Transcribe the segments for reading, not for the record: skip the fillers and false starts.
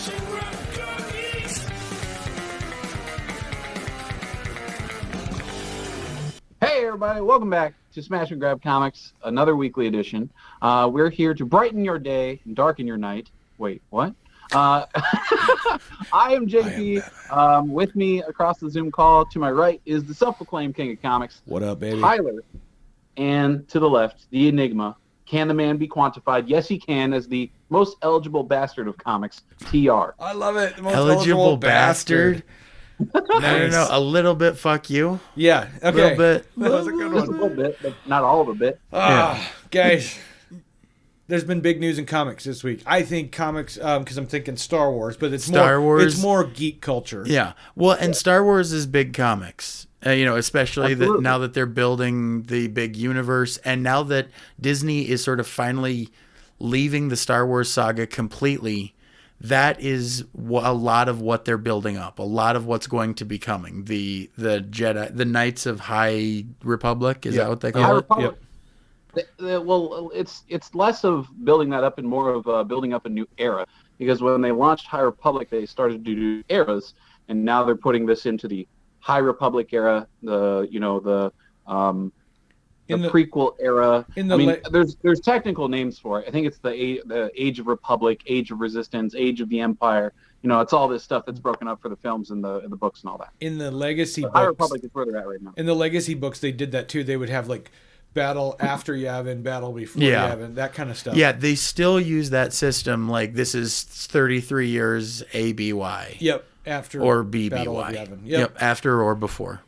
Hey everybody, welcome back to Smash and Grab Comics, another weekly edition. We're here to brighten your day and darken your night. Wait, what? I am JP. With me across the Zoom call to my right is the self-proclaimed king of comics. What up, baby? Tyler. And to the left, the enigma. Can the man be quantified? Yes, he can, as the most eligible bastard of comics, TR. I love it. The most eligible bastard? Nice. No. A little bit, fuck you. Yeah, okay. A little bit. That was a good Just a one. little bit, but not all of a bit. Guys, there's been big news in comics this week. I think comics, because I'm thinking Star Wars, but it's Star Wars. It's more geek culture. Yeah. Well, and Star Wars is big comics. Especially that now that they're building the big universe, and now that Disney is sort of finally leaving the Star Wars saga completely, that is a lot of what they're building up. A lot of what's going to be coming. The Jedi, the Knights of High Republic, is that what they call High it? Republic. Well, it's less of building that up and more of building up a new era. Because when they launched High Republic, they started to do eras, and now they're putting this into the High Republic era, the prequel era. There's technical names for it. I think it's the Age of Republic, Age of Resistance, Age of the Empire. It's all this stuff that's broken up for the films and the books and all that. In the Legacy books, High Republic is where they're at right now. In the Legacy books, they did that too. They would have like battle after Yavin, battle before Yavin, that kind of stuff. Yeah, they still use that system. Like this is 33 years ABY. Yep. After or BBY. Battle of Yavin. Yep, after or before.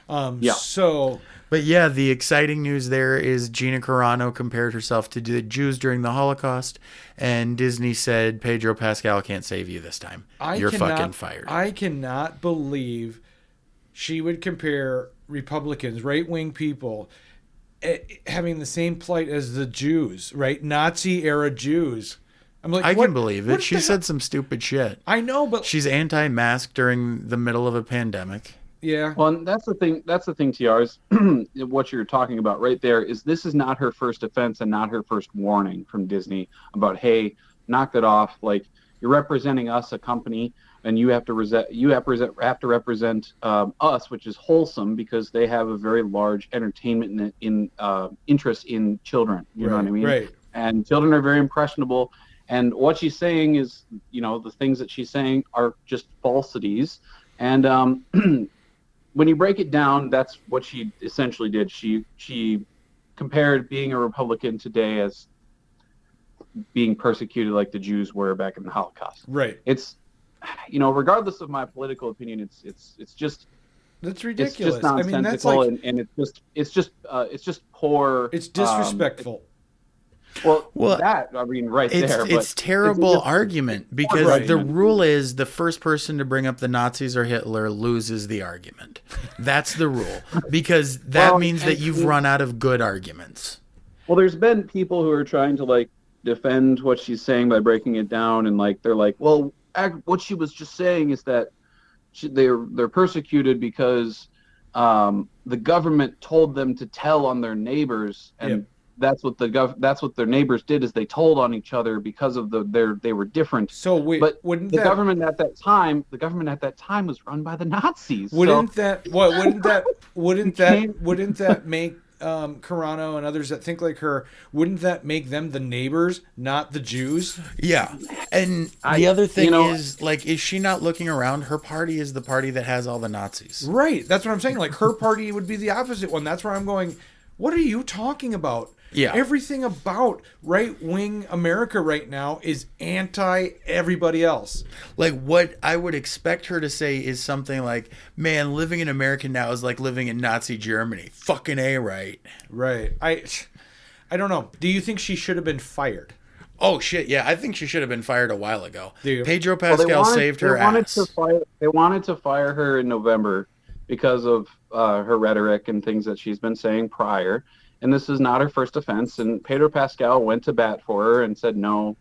So, but yeah, the exciting news there is Gina Carano compared herself to the Jews during the Holocaust, and Disney said Pedro Pascal can't save you this time. You're fucking fired. I cannot believe she would compare Republicans, right-wing people, having the same plight as the Jews, right? Nazi-era Jews. I'm like, I can believe it. She said some stupid shit. I know, but she's anti-mask during the middle of a pandemic. Yeah. Well, and that's the thing, TR, is what you're talking about right there is this is not her first offense and not her first warning from Disney about, hey, knock that off. Like, you're representing us, a company, and you have to represent us, which is wholesome because they have a very large entertainment interest in children. You know what I mean? Right. And children are very impressionable. And what she's saying is, the things that she's saying are just falsities. And when you break it down, that's what she essentially did. She compared being a Republican today as being persecuted like the Jews were back in the Holocaust. Right. It's, regardless of my political opinion, it's just that's ridiculous. It's just nonsensical, that's like, and it's just poor. It's disrespectful. Well, right there. It's terrible argument because the rule is the first person to bring up the Nazis or Hitler loses the argument. That's the rule because that means that you've run out of good arguments. Well, there's been people who are trying to defend what she's saying by breaking it down, and they're like, well, what she was just saying is that they're persecuted because the government told them to tell on their neighbors and. Yep. That's what their neighbors did is they told on each other because of they were different. So but the government at that time was run by the Nazis. Wouldn't that make Carano and others that think like her, wouldn't that make them the neighbors, not the Jews? Yeah. And the other thing is she not looking around? Her party is the party that has all the Nazis. Right. That's what I'm saying. Like her party would be the opposite one. That's where I'm going, what are you talking about? Yeah. Everything about right-wing America right now is anti everybody else. Like what I would expect her to say is something like, man, living in America now is like living in Nazi Germany. Fucking A, right? Right. I don't know. Do you think she should have been fired? Oh, shit, yeah. I think she should have been fired a while ago. Dude. Pedro Pascal saved her ass. They wanted to fire her in November because of her rhetoric and things that she's been saying prior. And this is not her first offense. And Pedro Pascal went to bat for her and said, no,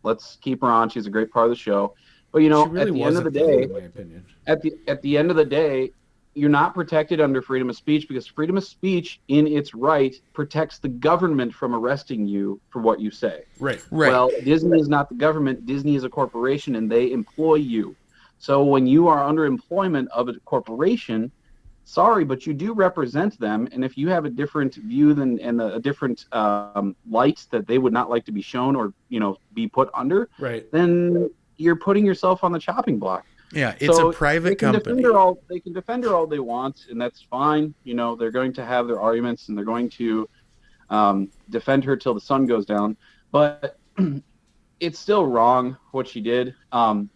let's keep her on. She's a great part of the show. But, really at the end of the day, in my opinion. At the end of the day, you're not protected under freedom of speech because freedom of speech in its right protects the government from arresting you for what you say. Right. Well, Disney is not the government. Disney is a corporation and they employ you. So when you are under employment of a corporation, sorry, but you do represent them. And if you have a different view and a different light that they would not like to be shown or, be put under, right, then you're putting yourself on the chopping block. Yeah, it's a private company. They can defend her all they want, and that's fine. They're going to have their arguments, and they're going to defend her till the sun goes down. But it's still wrong what she did. And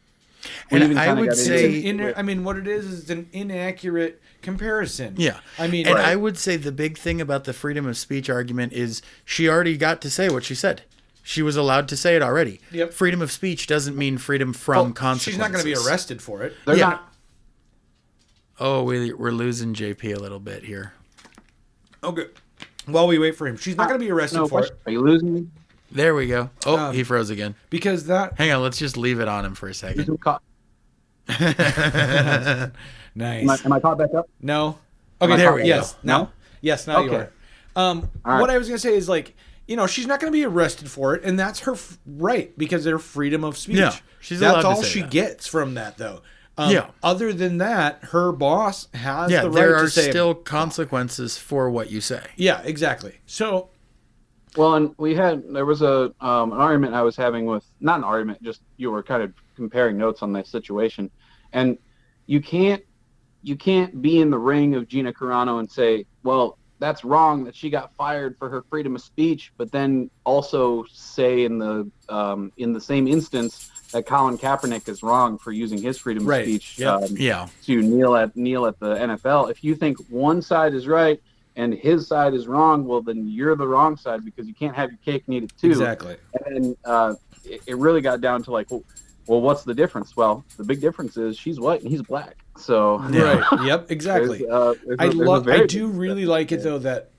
I would say, what it is an inaccurate comparison. Yeah, I would say the big thing about the freedom of speech argument is she already got to say what she said. She was allowed to say it already. Yep. Freedom of speech doesn't mean freedom from consequences. She's not going to be arrested for it. They're not. Oh, we're losing JP a little bit here. Okay. While we wait for him, she's not going to be arrested for it. Are you losing me? There we go. Oh, he froze again. Because that... Hang on, let's just leave it on him for a second. Nice. Am I caught back up? No. Okay, there we go. No? Yes, now you are. Right. What I was going to say is, she's not going to be arrested for it, and that's her right, because they're freedom of speech. Yeah, she's allowed to say that's all she gets from that, though. Yeah. Other than that, her boss has the right to say... there are still consequences for what you say. Yeah, exactly. So... Well, and there was an argument I was having with, not an argument, just you were kind of comparing notes on that situation. And you can't be in the ring of Gina Carano and say, well, that's wrong that she got fired for her freedom of speech, but then also say in the same instance that Colin Kaepernick is wrong for using his freedom of speech to kneel at the NFL. If you think one side is right and his side is wrong, well, then you're the wrong side because you can't have your cake and eat it too. Exactly. And it really got down to well, what's the difference? Well, the big difference is she's white and he's black. So right. Yep. Exactly. I do really like it though that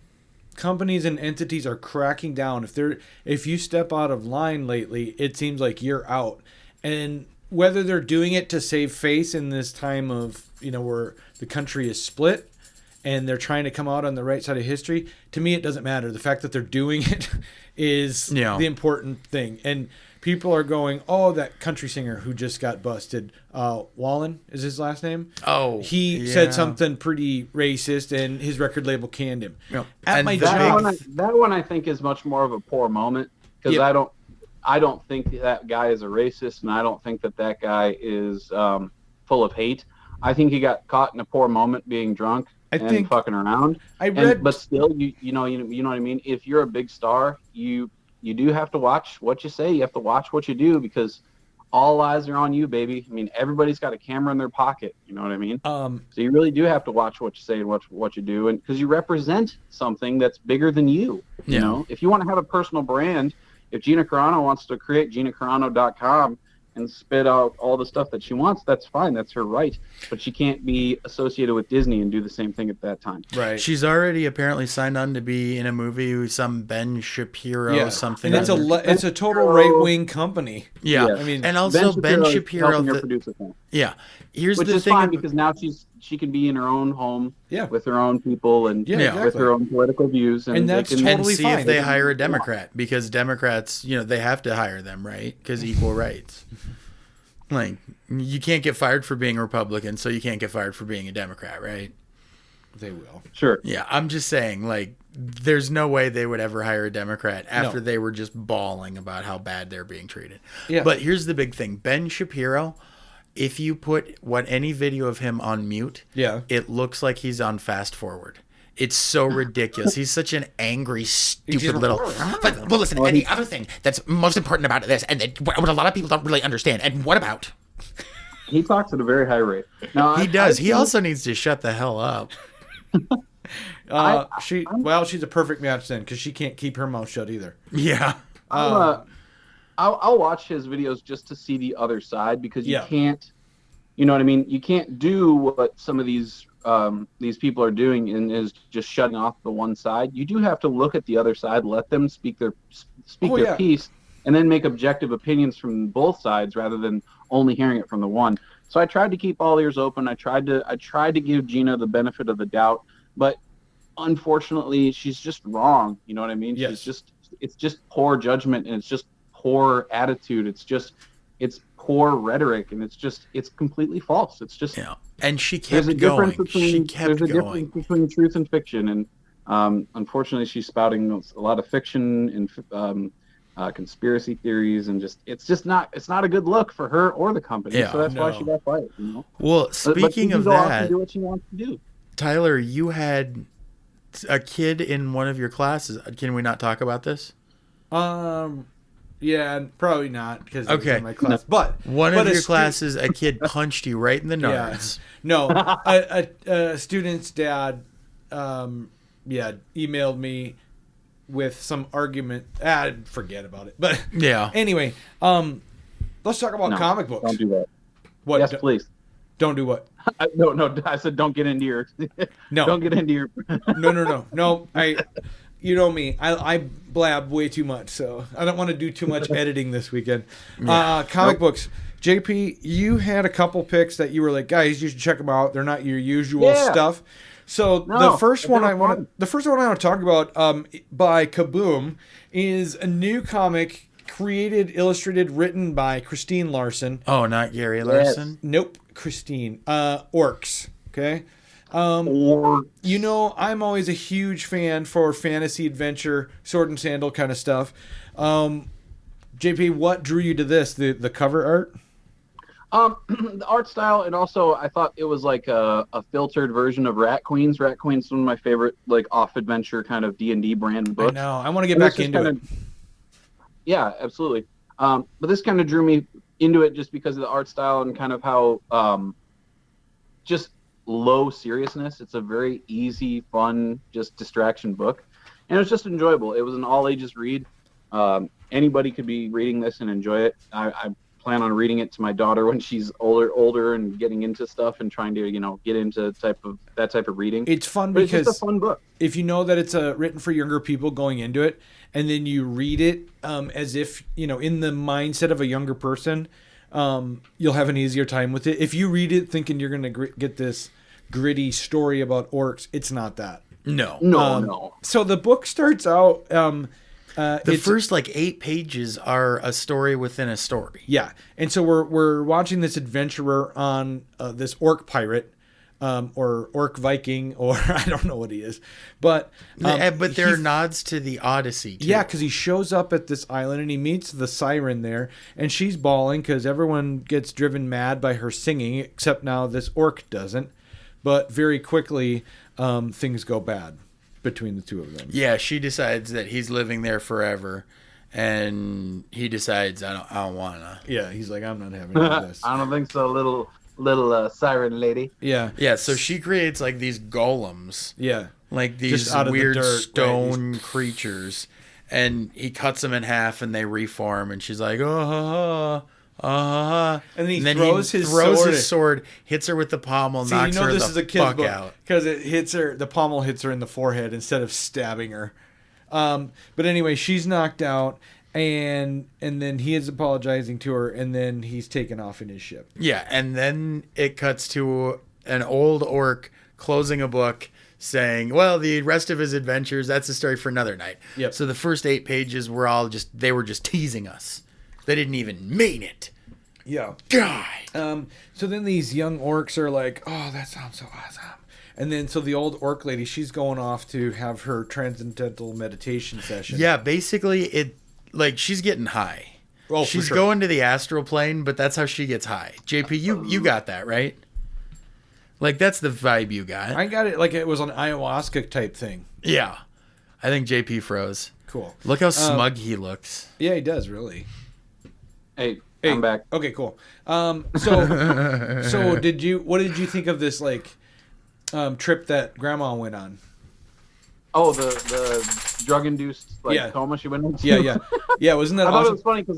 companies and entities are cracking down. If you step out of line lately, it seems like you're out. And whether they're doing it to save face in this time of where the country is split and they're trying to come out on the right side of history, to me it doesn't matter. The fact that they're doing it is the important thing. And people are going, oh, that country singer who just got busted, Wallen is his last name. Oh, he said something pretty racist, and his record label canned him. Yep. At my job, job, that one I think is much more of a poor moment because I don't think that guy is a racist, and I don't think that guy is full of hate. I think he got caught in a poor moment being drunk and fucking around. But still, you know what I mean. If you're a big star, you do have to watch what you say. You have to watch what you do because all eyes are on you, baby. I mean, everybody's got a camera in their pocket. You know what I mean? So you really do have to watch what you say and what you do, and because you represent something that's bigger than you. You know, if you want to have a personal brand, if Gina Carano wants to create GinaCarano.com and spit out all the stuff that she wants, that's fine. That's her right. But she can't be associated with Disney and do the same thing at that time. Right. She's already apparently signed on to be in a movie with some Ben Shapiro something. And it's a total right-wing company. Yeah. Yeah. I mean, and also Ben Shapiro yeah. Here's Which the is thing fine because now she can be in her own home with her own people and with her own political views, and that's they can totally see fine. if they hire a Democrat, because Democrats, they have to hire them, right? Because equal rights. Like, you can't get fired for being a Republican, so you can't get fired for being a Democrat, right? They will. Sure. Yeah, I'm just saying, there's no way they would ever hire a Democrat after they were just bawling about how bad they're being treated. Yeah. But here's the big thing. Ben Shapiro, if you put any video of him on mute, it looks like he's on fast forward. It's so ridiculous. He's such an angry, stupid little... But, well, listen, and the other thing that's most important about this, and what a lot of people don't really understand, and what about... He talks at a very high rate. No, he does. He also needs to shut the hell up. She's a perfect match then, because she can't keep her mouth shut either. Yeah. I'll watch his videos just to see the other side, because you can't... You know what I mean? You can't do what some of these people are doing and is just shutting off the one side. You do have to look at the other side, let them speak their piece, and then make objective opinions from both sides rather than only hearing it from the one. So I tried to keep all ears open. I tried to give Gina the benefit of the doubt, but unfortunately, she's just wrong. You know what I mean? Yes. It's just poor judgment, and it's just poor attitude. It's poor rhetoric, and it's completely false. It's just, and she there's kept a difference going. between She kept there's a going. difference between truth and fiction, and unfortunately, she's spouting a lot of fiction and conspiracy theories, and it's not a good look for her or the company. Yeah. So that's why No. she got fired. You know? Well, But she speaking can of go off and that, do what she wants to do. Tyler, you had a kid in one of your classes. Can we not talk about this? Yeah, probably not because Okay. in my class. But One but of a your stu- classes, a kid punched you right in the Yeah. nards. No, a student's dad, emailed me with some argument. Forget about it. But Yeah. anyway, let's talk about No, comic books. Don't do that. What? Yes, please. Don't do what? No. I said don't get into your. No. Don't get into your. No. You know me. I blab way too much, so I don't want to do too much editing this weekend. Comic books. JP, you had a couple picks that you were like, guys, you should check them out. They're not your usual stuff. So No, the first one I want fun. to talk about, by Kaboom, is a new comic created, illustrated, written by Christine Larson. Oh, not Gary Larson? Nope, Christine. Orcs. Okay. Or You know, I'm always a huge fan for fantasy adventure, sword and sandal kind of stuff. JP, what drew you to this? The cover art? the art style, and also I thought it was like a filtered version of Rat Queens. Rat Queens is one of my favorite like off adventure kind of D&D brand books. I know. I want to get And this back just into it. Yeah, absolutely. But this kind of drew me into it just because of the art style and kind of how just low seriousness. It's a very easy, fun, just distraction book, and it was just enjoyable. It was an all ages read. Anybody could be reading this and enjoy it. I plan on reading it to my daughter when she's older and getting into stuff and trying to get into that type of reading. It's fun But it's because just a fun book. if you know that it's written for younger people going into it, and then you read it as if, in the mindset of a younger person, you'll have an easier time with it. If you read it thinking you're going to get this gritty story about orcs, it's not that. No. No. So the book starts out... The first 8 pages are a story within a story. Yeah, and so we're watching this adventurer on this orc pirate, or orc Viking, or I don't know what he is, but there are nods to the Odyssey too. Yeah, because he shows up at this island and he meets the siren there, and she's bawling because everyone gets driven mad by her singing, except now this orc doesn't. But very quickly, things go bad between the two of them. Yeah, she decides that he's living there forever, and he decides I don't wanna. Yeah, he's like, I'm not having any of this. I don't think so, little siren lady. Yeah, Yeah, so she creates these golems, yeah. these Just out of the weird dirt, right? stone creatures, and he cuts them in half and they reform, and she's like, and then he throws his sword, hits her with the pommel, See, knocks her this the is a kid's fuck book out. because it hits her. The pommel hits her in the forehead instead of stabbing her. But anyway, she's knocked out, and then he is apologizing to her, and then he's taken off in his ship. Yeah, and then it cuts to an old orc closing a book saying, well, the rest of his adventures, that's a story for another night. Yep. So the first 8 pages were they were just teasing us. They didn't even mean it. Yeah. God. So then these young orcs are like, oh, that sounds so awesome. And then so the old orc lady, she's going off to have her transcendental meditation session. Yeah, basically she's getting high. Oh, She's for sure. going to the astral plane, but that's how she gets high. JP, you got that, right? That's the vibe you got. I got it like it was an ayahuasca type thing. Yeah. I think JP froze. Cool. Look how smug he looks. Yeah, he does, really. Hey, I'm back. Okay, cool. So what did you think of this trip that Grandma went on? Oh, the drug-induced coma she went into. Yeah. Wasn't that I thought awesome? it was funny because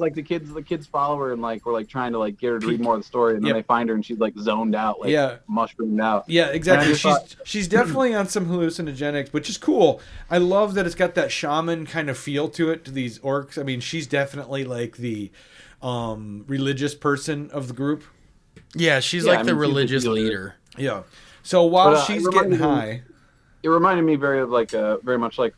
the kids follow her and were trying to get her to read more of the story, and then they find her and she's zoned out, mushroomed out. Yeah, exactly. And I just She's definitely on some hallucinogenics, which is cool. I love that it's got that shaman kind of feel to it, to these orcs. I mean, she's definitely the religious person of the group. Yeah, she's Yeah, like I the mean, she's the religious healer. leader. Yeah. So while But, she's it getting reminded me- high, It reminded me very much like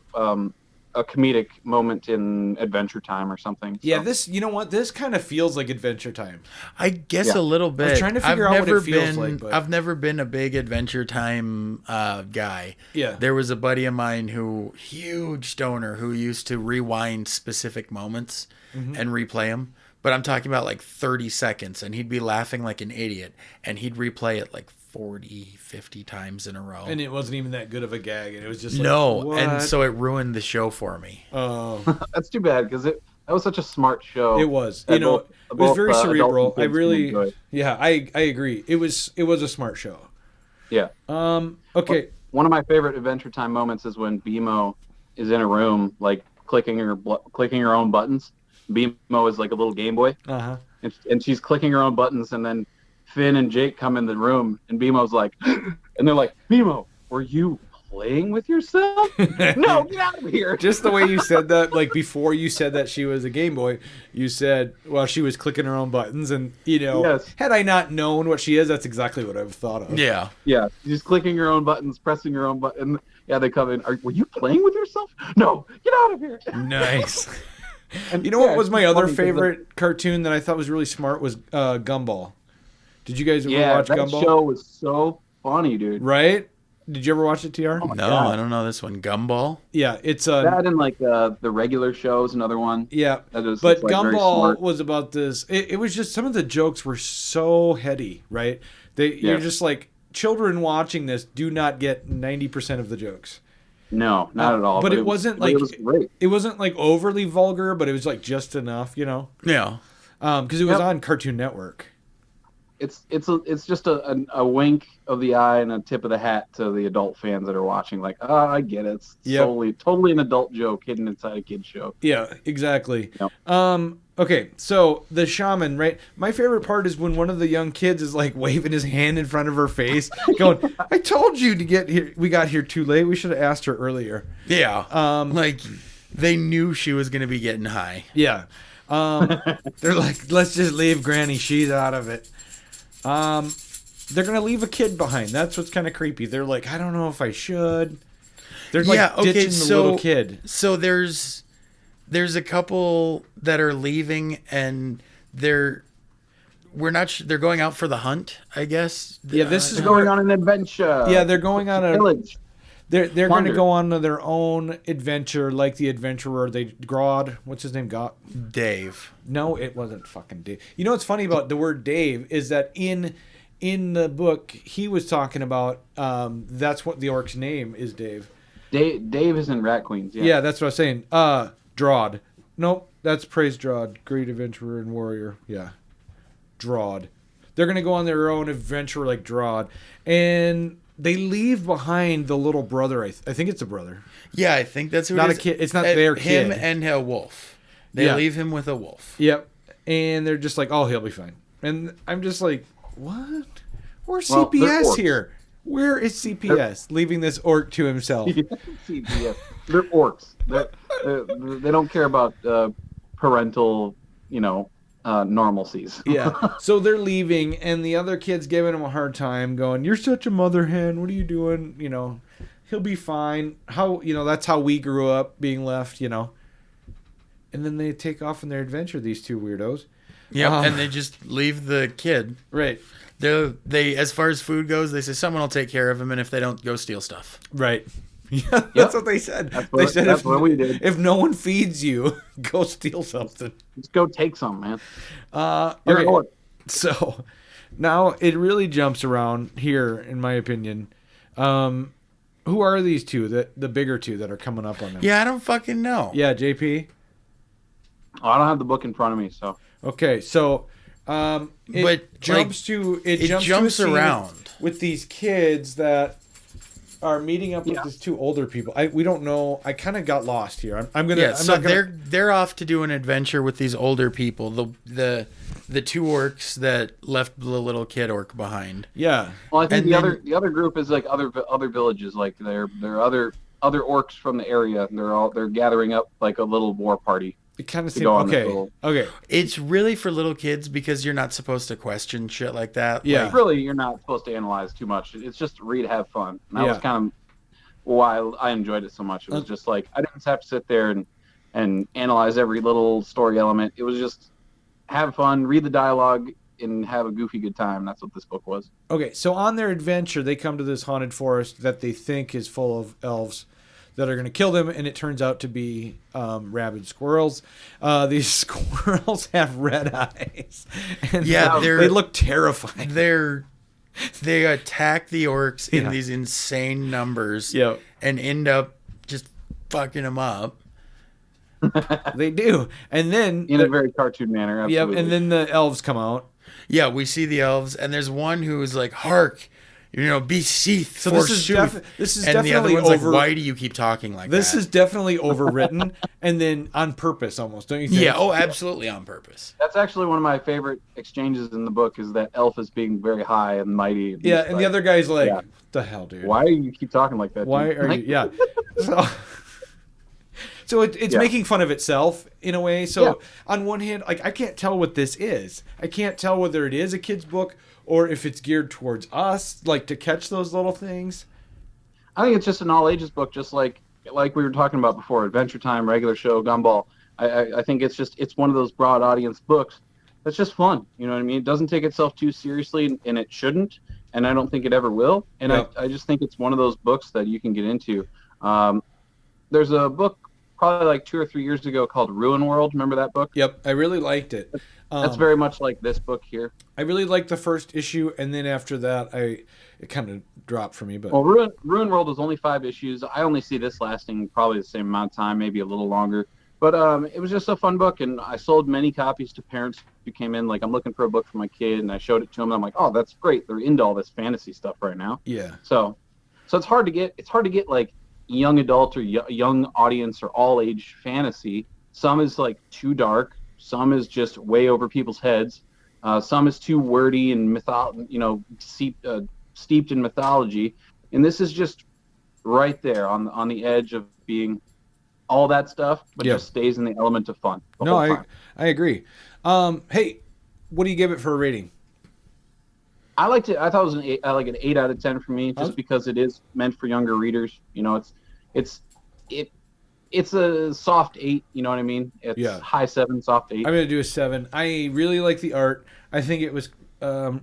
a comedic moment in Adventure Time or something. yeah, So, this, you know what? This kind of feels like Adventure Time. I guess Yeah. a little bit. I was trying to figure out what it feels like, but- I've never been a big Adventure Time guy. Yeah. There was a buddy of mine huge stoner, who used to rewind specific moments Mm-hmm. and replay them. But I'm talking about like 30 seconds, and he'd be laughing like an idiot, and he'd replay it like 40, 50 times in a row. And it wasn't even that good of a gag, and it was just like, No, what? and so it ruined the show for me. Oh, that's too bad because that was such a smart show. it was. that You know, both- it was both, very adults and cerebral. I kids can really, enjoy. yeah, I agree. It was a smart show. Yeah. Okay. One of my favorite Adventure Time moments is when BMO is in a room, like clicking her own buttons. BMO is like a little Game Boy, Uh-huh. and she's clicking her own buttons, and then Finn and Jake come in the room, and BMO's like, and they're like, BMO, were you playing with yourself? No, get out of here. Just the way you said that, like before you said that she was a Game Boy, you said, well, she was clicking her own buttons, and Yes. had I not known what she is, that's exactly what I've thought of. Yeah. Yeah, she's clicking her own buttons, pressing her own button. Yeah, they come in. Were you playing with yourself? No, get out of here. Nice. And You know what yeah, was it's my other funny 'cause favorite cartoon that I thought was really smart was Gumball. Did you guys ever Yeah, watch that Gumball? show was so funny, dude. Right? Did you ever watch it, TR? Oh my No, God. I don't know this one. Gumball? Yeah, it's That and like the regular shows, another one. yeah. That is, But it's, like, very Gumball smart. was about this. It was just some of the jokes were so heady, right? You're Yeah. just like children watching this do not get 90% of the jokes. No, not at all. But it wasn't like it was great. it wasn't like overly vulgar, but it was like just enough, you know, Yeah. because it was Yep. on Cartoon Network. It's just a wink of the eye and a tip of the hat to the adult fans that are watching. Like, I get it. It's Yep. totally an adult joke hidden inside a kid's show. Yeah, exactly. Yep. Okay, so the shaman, right? My favorite part is when one of the young kids is like waving his hand in front of her face, going, "I told you to get here. We got here too late. We should have asked her earlier." Yeah. Like, they knew she was going to be getting high. Yeah. They're like, "Let's just leave Granny. She's out of it." They're gonna leave a kid behind. That's what's kind of creepy. They're like, "I don't know if I should." They're like Yeah, okay, ditching the little kid. So there's a couple that are leaving, and they're going out for the hunt, I guess. Yeah, this is They're going on an adventure. Yeah, they're going on a village. They're going to Wander. go on their own adventure, like the adventurer. Grodd, what's his name? Dave. No, it wasn't fucking Dave. You know what's funny about the word Dave is that in the book he was talking about that's what the orc's name is, Dave. Dave is in Rat Queens. Yeah, that's what I was saying. Drod. Nope, that's Praise Drod, great adventurer and warrior. Yeah, Drod. They're gonna go on their own adventure like Drod, and they leave behind the little brother. I think it's a brother. Yeah, I think that's who Not it a is. kid. It's not their Him kid. and a wolf. They Yeah. leave him with a wolf. Yep. And they're just like, "Oh, he'll be fine." And I'm just like, "What? Where's Well, they're CPS orcs. here? Where is CPS leaving this orc to himself?" CPS. They're orcs. They don't care about parental, normalcies. Yeah. So they're leaving, and the other kid's giving him a hard time, going, "You're such a mother hen. What are you doing? He'll be fine. How, that's how we grew up, being left, And then they take off on their adventure, these two weirdos. Yeah, and they just leave the kid. Right. They as far as food goes, they say someone will take care of him, and if they don't, go steal stuff. Right. Yeah, that's what they said. They said that's what we did. if no one feeds you, go steal something. Just go take some, man. You're Okay. an orc. So now it really jumps around here, in my opinion. Who are these two? The bigger two that are coming up on them? Yeah, I don't fucking know. Yeah, JP. Oh, I don't have the book in front of me, so. Okay, so it But, jumps it to a jumps scene around. with these kids that are meeting up with these two older people. We don't know. I kind of got lost here. I'm gonna. Yeah, I'm so not gonna, they're off to do an adventure with these older people. The two orcs that left the little kid orc behind. Yeah. Well, I think And the other group is like other villages, like they're other orcs from the area. They're gathering up like a little war party. It kind of to seems go on this okay. little. Okay. It's really for little kids because you're not supposed to question shit like that. Yeah. Like, Really, you're not supposed to analyze too much. It's just read, have fun. And that was Yeah. kind of why I enjoyed it so much. It was just like I didn't have to sit there and analyze every little story element. It was just have fun, read the dialogue, and have a goofy good time. That's what this book was. Okay, so on their adventure, they come to this haunted forest that they think is full of elves that are going to kill them, and it turns out to be rabid squirrels. These squirrels have red eyes, and Yeah, they look terrifying. they attack the orcs in Yeah. these insane numbers, Yep. and end up just fucking them up. They do, and then In a very cartoon manner. yep, Absolutely. and then the elves come out. Yeah, we see the elves, and there's one who is like, "Hark, be sheath, So forsooth." this is and the other definitely one's over. like, "Why do you keep talking like This that?" is definitely overwritten, and then on purpose, almost. Don't you think? Yeah, oh, absolutely on purpose. That's actually one of my favorite exchanges in the book. Is that elf is being very high and mighty. Yeah, and the other guy's like, Yeah. "What the hell, dude? Why do you keep talking like that? Why dude?" are you?" Yeah. So it's Yeah. making fun of itself in a way. So Yeah. on one hand, like I can't tell what this is. I can't tell whether it is a kid's book or if it's geared towards us, like to catch those little things. I think it's just an all ages book, just like we were talking about before, Adventure Time, regular show, Gumball. I think it's one of those broad audience books that's just fun. You know what I mean? It doesn't take itself too seriously, and it shouldn't, and I don't think it ever will. And Yep. I just think it's one of those books that you can get into. There's a book probably like 2 or 3 years ago called Ruin World. Remember that book? Yep, I really liked it. That's very much like this book here. I really liked the first issue, and then after that, it kind of dropped for me. But Well, Ruin World was only 5 issues. I only see this lasting probably the same amount of time, maybe a little longer. But it was just a fun book, and I sold many copies to parents who came in like, I'm looking for a book for my kid, and I showed it to them. And I'm like, oh, that's great. They're into all this fantasy stuff right now. yeah, So it's hard to get. It's hard to get like young adult or young audience or all age fantasy. Some is like too dark. Some is just way over people's heads. Some is too wordy and steeped in mythology. And this is just right there on the edge of being all that stuff, but Yep. just stays in the element of fun. the no, whole time. I agree. Hey, what do you give it for a rating? I liked it. I thought it was an 8. I like an 8 out of 10 for me, just Oh. because it is meant for younger readers. You know, it's a soft 8. You know what I mean? It's Yeah. high 7, soft 8. I'm gonna do a 7. I really like the art. I think it was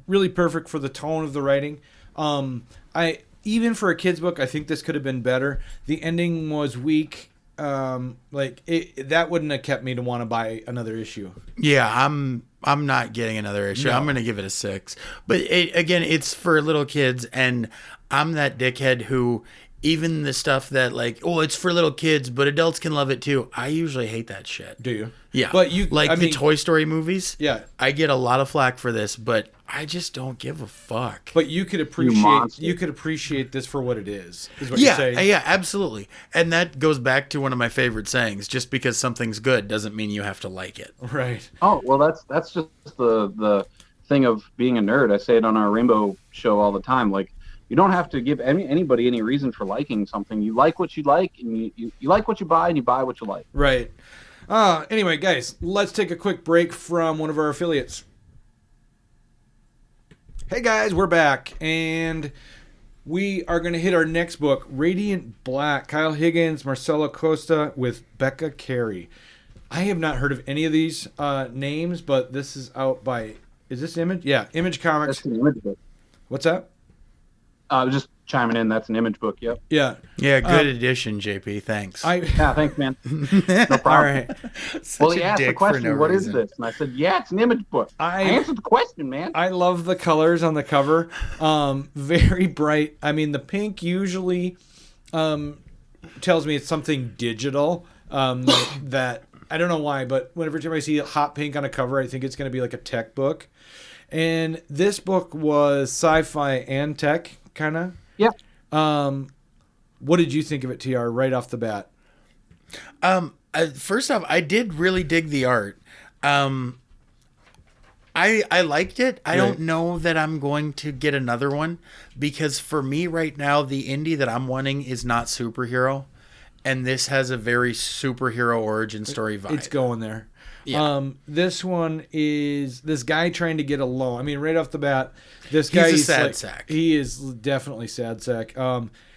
really perfect for the tone of the writing. I even for a kid's book, I think this could have been better. The ending was weak. That wouldn't have kept me to want to buy another issue. Yeah, I'm not getting another issue. No. I'm going to give it a 6. But again, it's for little kids, and I'm that dickhead who even the stuff that like, oh, it's for little kids, but adults can love it too. I usually hate that shit. Do you? Yeah, But you like I the mean, Toy Story movies. Yeah. I get a lot of flack for this, but I just don't give a fuck. But you could appreciate this for what it is what you're Yeah, saying. yeah, absolutely. And that goes back to one of my favorite sayings: just because something's good doesn't mean you have to like it. Right. Oh, well, that's just the thing of being a nerd. I say it on our Rainbow show all the time. Like, you don't have to give anybody any reason for liking something. You like what you like, and you like what you buy, and you buy what you like. Right. Anyway, guys, let's take a quick break from one of our affiliates. Hey guys, we're back, and we are going to hit our next book, Radiant Black, Kyle Higgins, Marcelo Costa with Becca Carey. I have not heard of any of these names, but this is out by, is this Image? Yeah, Image Comics. That's an image book. What's that? Just chiming in. That's an image book. Yep. Yeah. Yeah, good addition, JP. Thanks. Yeah, thanks, man. No problem. All right. Such Well, a he asked the dick for question, no "What is reason. this?" And I said, "Yeah, it's an image book." I I answered the question, man. I love the colors on the cover. Very bright. I mean, the pink usually tells me it's something digital. That I don't know why, but whenever time I see hot pink on a cover, I think it's going to be like a tech book. And this book was sci-fi and tech, kind of. Yeah. What did you think of it, TR, right off the bat? First off, I did really dig the art. I liked it. I don't know that I'm going to get another one because for me right now, the indie that I'm wanting is not superhero. And this has a very superhero origin story vibe. It's going there. Yeah. This one is this guy trying to get a loan. I mean, right off the bat, this guy He's a is sad like, sack. He is definitely sad sack.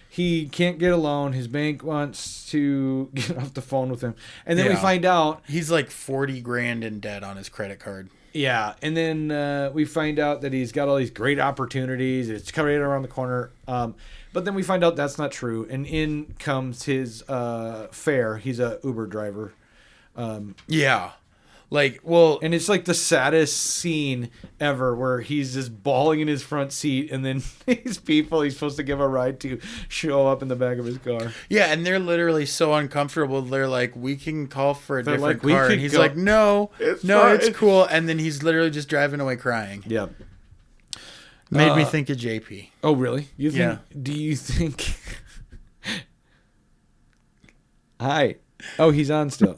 He can't get a loan. His bank wants to get off the phone with him, and then we Yeah. find out. He's like 40 grand in debt on his credit card. Yeah, and then we find out that he's got all these great opportunities. It's right around the corner. But then we find out that's not true, and in comes his fare. He's a Uber driver. Yeah. Like, well, And it's like the saddest scene ever where he's just bawling in his front seat and then these people he's supposed to give a ride to show up in the back of his car. yeah, and they're literally so uncomfortable. They're like, we can call for a They're different like, "We car. could And he's go." like, no, It's no, fine. it's cool. And then he's literally just driving away crying. Yeah. Made me think of JP. Oh, really? You think, Yeah. Do you think... Hi. Oh, he's on still.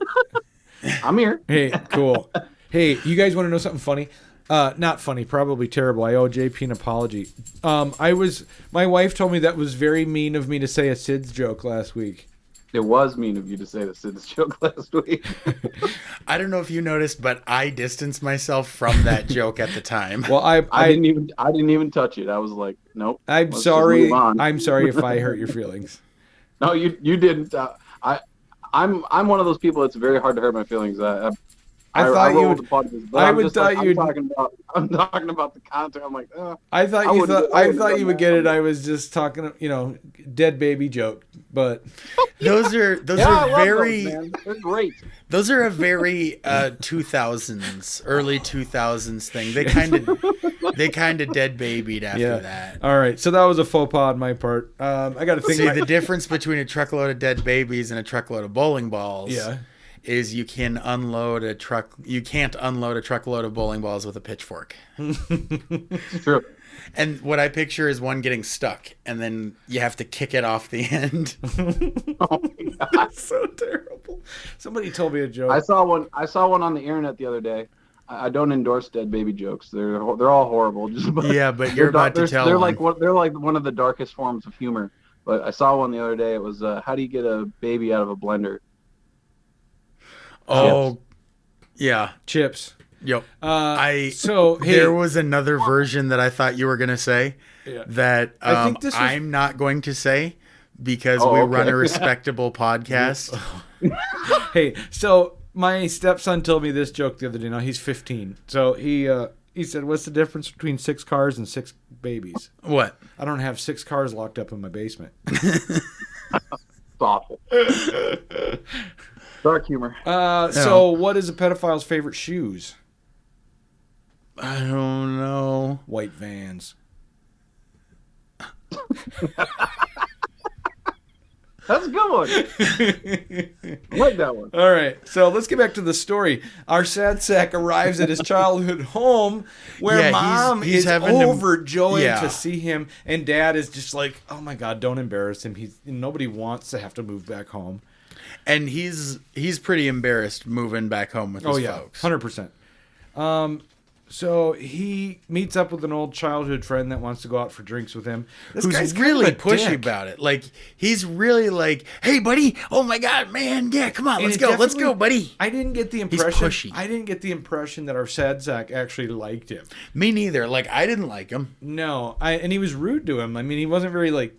I'm here. Hey, cool. Hey, you guys want to know something funny? Not funny, probably terrible. I owe JP an apology. My wife told me that was very mean of me to say a Sid's joke last week. It was mean of you to say the Sid's joke last week. I don't know if you noticed, but I distanced myself from that joke at the time. Well, I didn't even touch it. I was like, nope. I'm let's just sorry. move on. I'm sorry if I hurt your feelings. No, you didn't. I'm one of those people that's very hard to hurt my feelings. I thought you roll would- with the punches, but I I'm would just thought like, you'd- I'm talking about the content. I'm like, I thought I you wouldn't- thought I I wouldn't thought have you would done get that. it. I was just talking, dead baby joke. But Those are yeah, I are love very those, man. They're great. those are a very 2000s, early 2000s thing. They kind of dead babied after that. All right. So that was a faux pas on my part. I got to think. See, the difference between a truckload of dead babies and a truckload of bowling balls Yeah. is you can't unload a truckload of bowling balls with a pitchfork. It's true. And what I picture is one getting stuck, and then you have to kick it off the end. Oh my God. That's so terrible. Somebody told me a joke. I saw one on the internet the other day. I don't endorse dead baby jokes. They're all horrible. Yeah, but you're about to tell they're one. they're like one of the darkest forms of humor. But I saw one the other day. It was how do you get a baby out of a blender? Oh, yeah. Chips. Yep. Hey, There was another version that I thought you were gonna say Yeah. that I think this was- I'm not going to say because Oh, we okay. run a respectable podcast. Hey, so my stepson told me this joke the other day. Now he's 15. So he said, "What's the difference between 6 cars and 6 babies?" What? I don't have 6 cars locked up in my basement. It's awful. Dark humor. So what is a pedophile's favorite shoes? I don't know. White Vans. That's a good one. I like that one. All right, so let's get back to the story. Our sad sack arrives at his childhood home where Yeah, mom he's is having to- overjoyed yeah. to see him, and dad is just like, "Oh my God, don't embarrass him. Nobody wants to have to move back home." And he's pretty embarrassed moving back home with his folks. 100%. So he meets up with an old childhood friend that wants to go out for drinks with him. This Who's guy's kind really of a pushy dick. about it. Like, he's really like, hey, buddy. Oh, my God, man. Yeah, come on. And Let's it go. Let's definitely- go, buddy. I didn't get the impression. pushy. I didn't get the impression that our sad sack actually liked him. Me neither. Like, I didn't like him. No, and he was rude to him. I mean, he wasn't very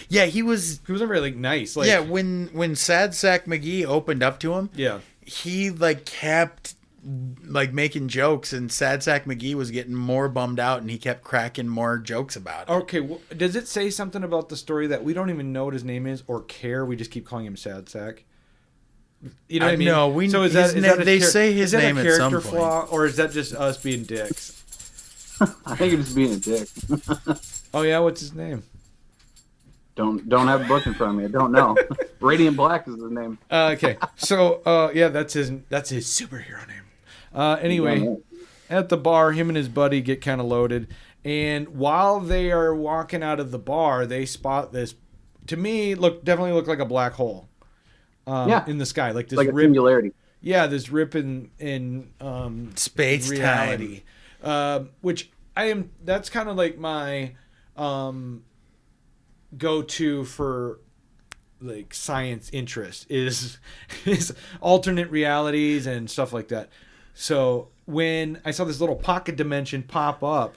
Yeah, he was. nice. Like, Yeah, when Sad Sack McGee opened up to him, yeah. he like kept like making jokes, and Sad Sack McGee was getting more bummed out, and he kept cracking more jokes about it. Okay, well, does it say something about the story that we don't even know what his name is or care? We just keep calling him Sad Sack. You know what I mean? No, we. So They say his name a at some character point. flaw, or is that just us being dicks? I think you're just being a dick. Oh yeah, what's his name? Don't have a book in front of me. I don't know. Radiant Black is his name. Okay, so yeah, that's his superhero name. Anyway, at the bar, him and his buddy get kind of loaded, and while they are walking out of the bar, they spot this. To me, definitely looked like a black hole. Yeah. In the sky, like this Like a rip. singularity. Yeah, this rip in Space reality, which that's kind of like my go-to for like science interest is alternate realities and stuff like that. So when I saw this little pocket dimension pop up,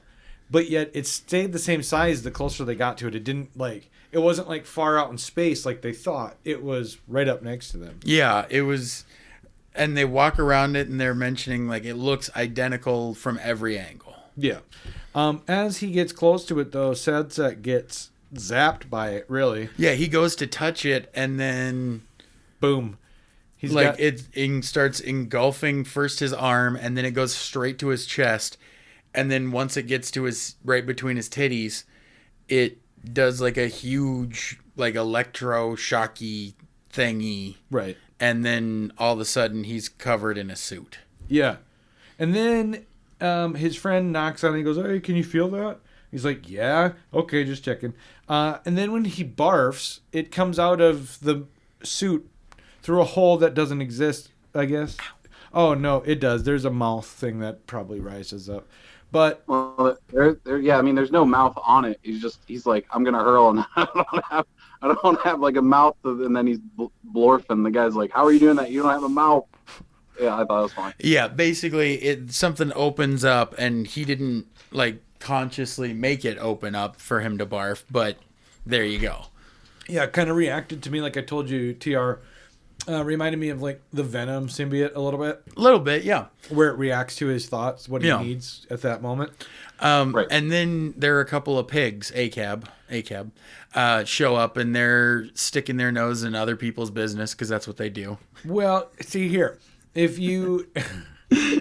but yet it stayed the same size the closer they got to it. It wasn't like far out in space like they thought. It was right up next to them. Yeah, it was, and they walk around it and they're mentioning like it looks identical from every angle. Yeah. As he gets close to it, though, Sadset gets zapped by it, really. Yeah, he goes to touch it and then boom. It starts engulfing first his arm and then it goes straight to his chest. And then once it gets to his right between his titties, it does like a huge like electroshocky thingy. Right. And then all of a sudden he's covered in a suit. Yeah. And then his friend knocks on it and he goes, "Hey, can you feel that?" He's like, "Yeah. Okay, just checking." And then when he barfs, it comes out of the suit through a hole that doesn't exist, I guess. Oh, no, it does. There's a mouth thing that probably rises up. But well, yeah, I mean, there's no mouth on it. He's like, I'm gonna hurl, and I don't have like a mouth, and then he's blorfing. The guy's like, "How are you doing that? You don't have a mouth." Yeah, I thought it was fine. Yeah, basically, something opens up, and he didn't like consciously make it open up for him to barf, but there you go. Yeah, it kind of reacted to me like I told you, TR. Reminded me of like the Venom symbiote a little bit. A little bit, yeah. Where it reacts to his thoughts, what he needs at that moment. Right. And then there are a couple of pigs, ACAB, show up and they're sticking their nose in other people's business because that's what they do. Well, see here. If you...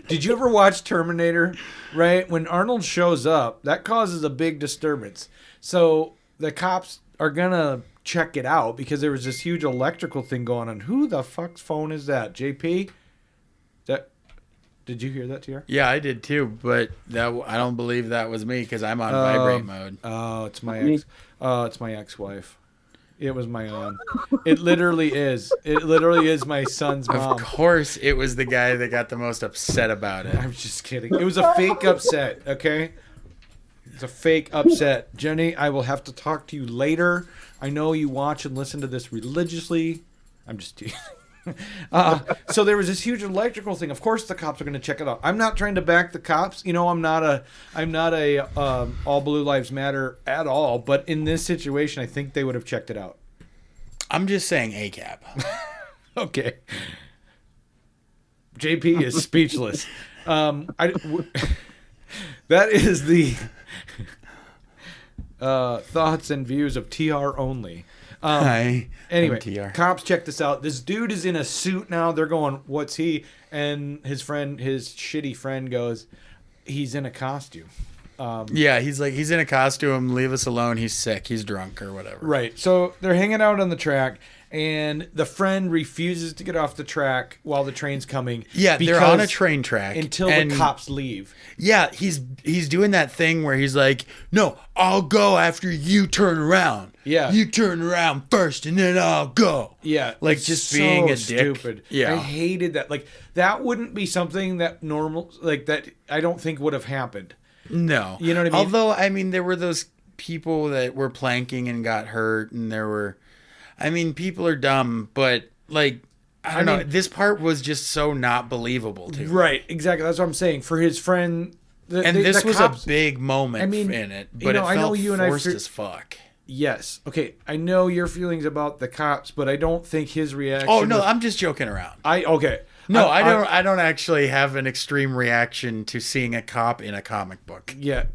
Did you ever watch Terminator? Right? When Arnold shows up, that causes a big disturbance. So the cops are going to check it out because there was this huge electrical thing going on. Who the fuck's phone is that? JP? Did you hear that, TR? Yeah, I did too, but I don't believe that was me because I'm on vibrate mode. Oh, it's my ex-wife. It was my own. It literally is. It literally is my son's mom. Of course, it was the guy that got the most upset about it. I'm just kidding. It was a fake upset, okay? It's a fake upset. Jenny, I will have to talk to you later. I know you watch and listen to this religiously. I'm just teasing. So there was this huge electrical thing. Of course, the cops are going to check it out. I'm not trying to back the cops. You know, I'm not a all blue lives matter at all. But in this situation, I think they would have checked it out. I'm just saying ACAB. Okay. JP is speechless. That is the thoughts and views of TR only. Hi. Anyway, TR. Cops check this out. This dude is in a suit now. They're going, "What's he?" And his shitty friend goes, "He's in a costume." Yeah, he's in a costume. Leave us alone. He's sick. He's drunk or whatever. Right. So they're hanging out on the track, and the friend refuses to get off the track while the train's coming. Yeah, they're on a train track until the cops leave. Yeah, he's doing that thing where he's like, "No, I'll go after you turn around. Yeah, you turn around first, and then I'll go." Yeah, like just being a dick. Stupid. Yeah, I hated that. Like that wouldn't be something that that I don't think would have happened. No, you know what I mean. Although I mean, there were those people that were planking and got hurt, and there were. I mean, people are dumb, but like I don't know. This part was just so not believable to me. Right, exactly. That's what I'm saying. For his friend, this was a big moment in it, but it felt forced as fuck. Yes. Okay. I know your feelings about the cops, but I don't think his reaction. Oh no, I'm just joking around. Okay. No, I don't actually have an extreme reaction to seeing a cop in a comic book. Yeah.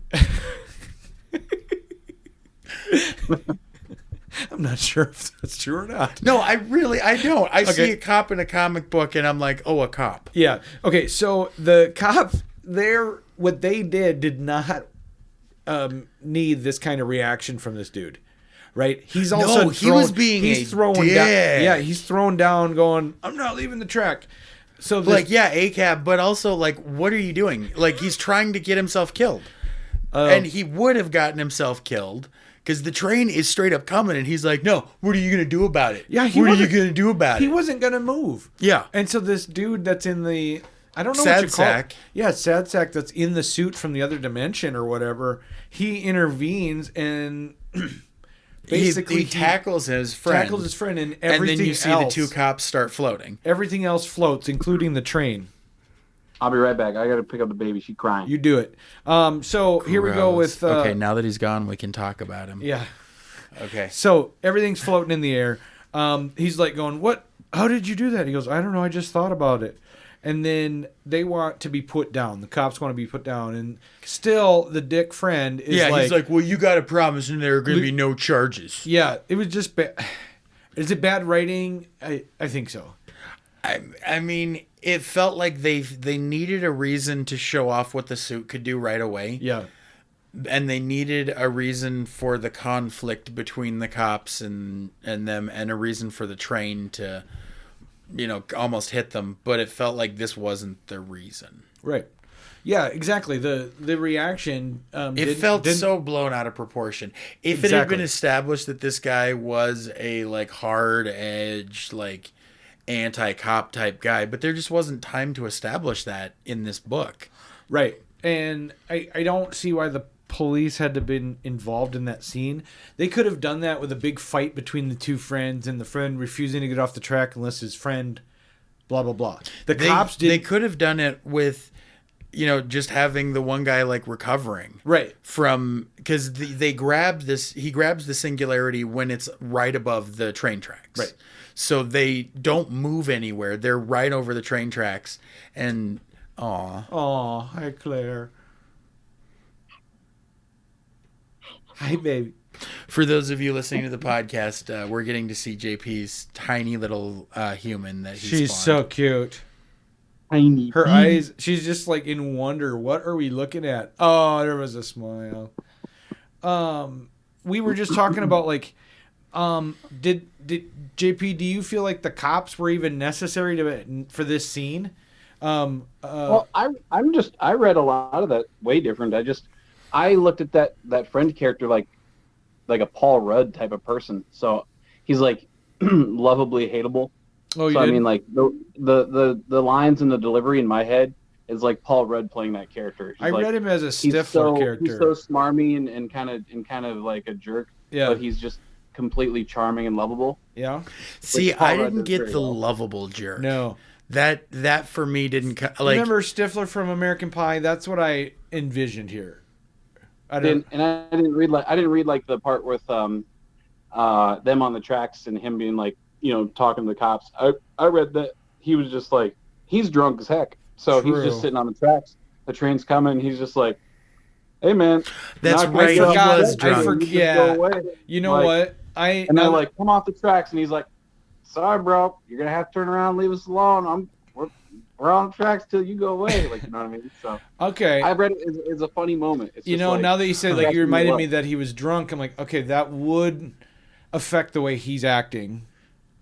I'm not sure if that's true or not. No, I don't. I see a cop in a comic book and I'm like, "Oh, a cop." Yeah. Okay, so the cop what they did not need this kind of reaction from this dude. Right? He's also throwing down. Yeah, he's throwing down going, "I'm not leaving the track." So ACAB, but also like, what are you doing? Like he's trying to get himself killed. And he would have gotten himself killed because the train is straight up coming and he's like, "No, what are you going to do about it?" Yeah, what are you going to do about it? He wasn't going to move. Yeah. And so this dude that's in the I don't know Sad what you call sack. it. Yeah, sad sack that's in the suit from the other dimension or whatever. He intervenes and basically he tackles his friend. Tackles his friend, and and everything then you see else, the two cops start floating. Everything else floats, including the train. I'll be right back. I got to pick up the baby. She's crying. You do it. So here we go with... okay, now that he's gone, we can talk about him. Yeah. Okay. So everything's floating in the air. He's like going, what? How did you do that? He goes, I don't know. I just thought about it. And then they want to be put down. The cops want to be put down. And still, the dick friend is he's like, well, you got to promise and there are going to be no charges. Yeah, it was just bad. Is it bad writing? I think so. I mean, it felt like they needed a reason to show off what the suit could do right away. Yeah. And they needed a reason for the conflict between the cops and them, and a reason for the train to, almost hit them. But it felt like this wasn't the reason. Right. Yeah, exactly. The reaction... it felt so blown out of proportion. If it had been established that this guy was a, hard-edged, anti-cop type guy, but there just wasn't time to establish that in this book. Right. And I don't see why the police had to been involved in that scene. They could have done that with a big fight between the two friends and the friend refusing to get off the track unless his friend blah blah blah. Cops did. They could have done it with just having the one guy recovering. Right. From because they grab this, he grabs the singularity when it's right above the train tracks. Right. So they don't move anywhere. They're right over the train tracks. And Aw, hi Claire. Hi baby. For those of you listening to the podcast, we're getting to see JP's tiny little human that he She's spawned. so cute. Tiny. Her eyes, she's just in wonder. What are we looking at? Oh, there was a smile. We were just talking about did JP, do you feel like the cops were even necessary for this scene? Well, I read a lot of that way different. I looked at that friend character like a Paul Rudd type of person. So he's lovably hateable. Oh, so I mean, the lines and the delivery in my head is like Paul Rudd playing that character. I read him as a Stifler character. He's so smarmy and kind of like a jerk. Yeah. But he's just completely charming and lovable. Yeah. See, I didn't get the lovable jerk. No. That for me didn't remember Stifler from American Pie? That's what I envisioned here. I didn't read the part with them on the tracks and him being talking to the cops. I read that he was just he's drunk as heck. So True. he's just sitting on the tracks. The train's coming. He's just like, hey man. That's right. He was drunk. You know what? And they're like, come off the tracks, and he's like, sorry, bro, you're gonna have to turn around and leave us alone. We're on tracks till you go away. You know what I mean? So okay, I read it as a funny moment. It's now that you said you reminded me that he was drunk. I'm like, okay, that would affect the way he's acting.